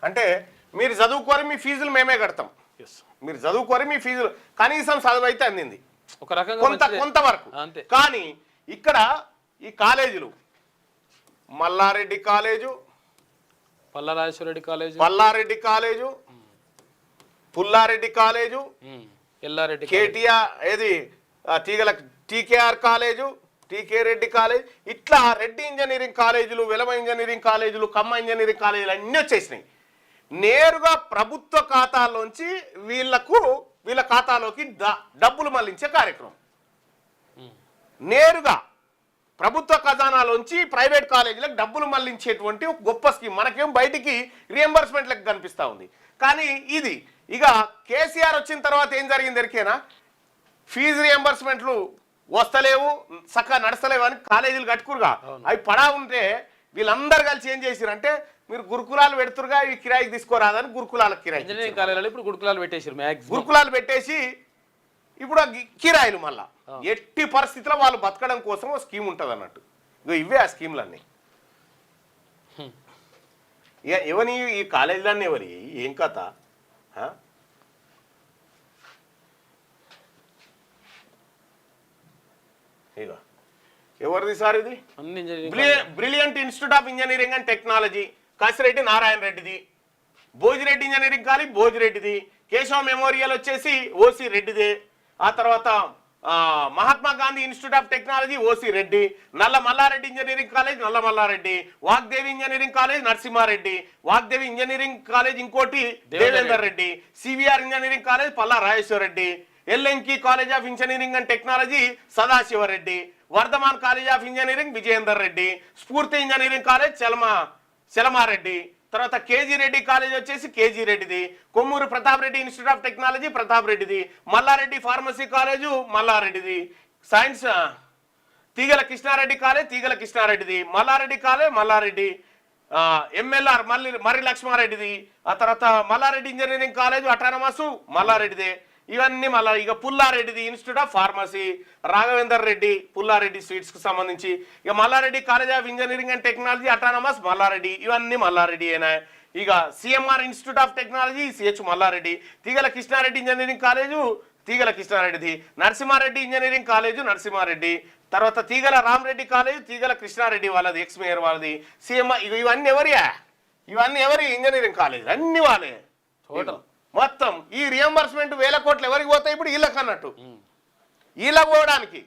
అంటే మీరు చదువుకోరి మీ ఫీజులు మేమే కడతాం, మీరు చదువుకోరి మీ ఫీజులు కనీసం చదువు అయితే అందింది ఒక రకంగా కొంతవరకు. కానీ ఇక్కడ ఈ కాలేజీలు Malla Reddy college, Palla Reddy college, Pulla Reddy college, KTR ఏది TKR college, TK Reddy college, ఇట్లా రెడ్డి ఇంజనీరింగ్ కాలేజీలు, వెలమ ఇంజనీరింగ్ కాలేజీలు, కమ్మ ఇంజనీరింగ్ కాలేజీలు అన్నీ వచ్చేసినాయి. నేరుగా ప్రభుత్వ ఖాతాలోంచి వీళ్ళ ఖాతాలోకి డబ్బులు మళ్లించే కార్యక్రమం. నేరుగా ప్రభుత్వ ఖజానాలోంచి ప్రైవేట్ కాలేజీలకు డబ్బులు మళ్లించేటువంటి ఒక గొప్ప స్కీమ్. మనకేం బయటికి రియంబర్స్మెంట్లకు కనిపిస్తూ ఉంది. కానీ ఇది ఇక కేసీఆర్ వచ్చిన తర్వాత ఏం జరిగింది ఎరికేనా, ఫీజు రియంబర్స్మెంట్లు వస్తలేవు, చక్కగా నడుస్తలేవు అని కాలేజీలు కట్టుకురుగా, అవి పడా ఉంటే వీళ్ళందరూ కలిసి ఏం చేసిరంటే మీరు గురుకులాలు పెడుతురుగా ఇవి కిరాయికి తీసుకోరాదని గురుకులాలకు కిరాయి గురుకులాలు పెట్టేసి ఇప్పుడు కిరాయిలు మళ్ళా ఎట్టి పరిస్థితిలో వాళ్ళు బతకడం కోసం ఒక స్కీమ్ ఉంటుంది అన్నట్టు. ఇవే ఆ స్కీమ్లన్నీ. ఎవరి ఈ కాలేజీలన్నీ ఎవరి ఏం కథ? ఇక ఎవరిది సార్ ఇది? Brilliant institute of engineering and technology Kasi Reddy Narayana రెడ్డిది, భోజిరెడ్డి ఇంజనీరింగ్ కాలేజ్ భోజిరెడ్డిది, కేశవ మెమోరియల్ వచ్చేసి ఓసి రెడ్డిదే, ఆ తర్వాత Mahatma Gandhi institute of technology OC Reddy, Nalla Malla Reddy engineering college Nalla Malla Reddy, Vagdevi engineering college Narasimha Reddy, Vagdevi engineering college ఇంకోటి Devender Reddy, CVR engineering college Palla Rajeshwara Reddy, ఎల్ఎన్కి college of engineering and technology Sadashiva Reddy, Vardhaman college of engineering Vijayender Reddy, Spoorthy engineering college Chalamareddy, తర్వాత KG Reddy college వచ్చేసి కేజీ రెడ్డిది, Kommuru Pratap Reddy institute of technology Pratap రెడ్డిది, మల్లారెడ్డి ఫార్మసీ కాలేజు మల్లారెడ్డిది, science Teegala Krishna Reddy college Teegala కృష్ణారెడ్డిది, Malla Reddy college Malla Reddy, MLR Marri లక్ష్మారెడ్డిది, ఆ తర్వాత మల్లారెడ్డి ఇంజనీరింగ్ కాలేజ్ అటానమస్ మల్లారెడ్డిదే. ఇవన్నీ మళ్ళీ ఇక పుల్లారెడ్డిది institute of pharmacy, Raghavender Reddy Pulla Reddy స్వీట్స్కి సంబంధించి, ఇక Malla Reddy college of engineering and technology autonomous Malla Reddy, ఇవన్నీ మల్లారెడ్డి అయినా. ఇక CMR institute of technology CH Malla Reddy, తీగల కృష్ణారెడ్డి ఇంజనీరింగ్ కాలేజు తీగల కృష్ణారెడ్డిది, నరసింహారెడ్డి ఇంజనీరింగ్ కాలేజు నరసింహారెడ్డి, తర్వాత తీగల రామరెడ్డి కాలేజు తీగల కృష్ణారెడ్డి వాళ్ళది ఎక్స్ మేయర్ వాళ్ళది, సిఎంఆర్. ఇవన్నీ ఎవరియా? ఇవన్నీ ఎవరి ఇంజనీరింగ్ కాలేజ్ అన్ని వాళ్ళే మొత్తం. ఈ రియంబర్స్మెంట్ 1000 కోట్లు ఎవరికి పోతాయి ఇప్పుడు? వీళ్ళకి అన్నట్టు. వీళ్ళకి పోవడానికి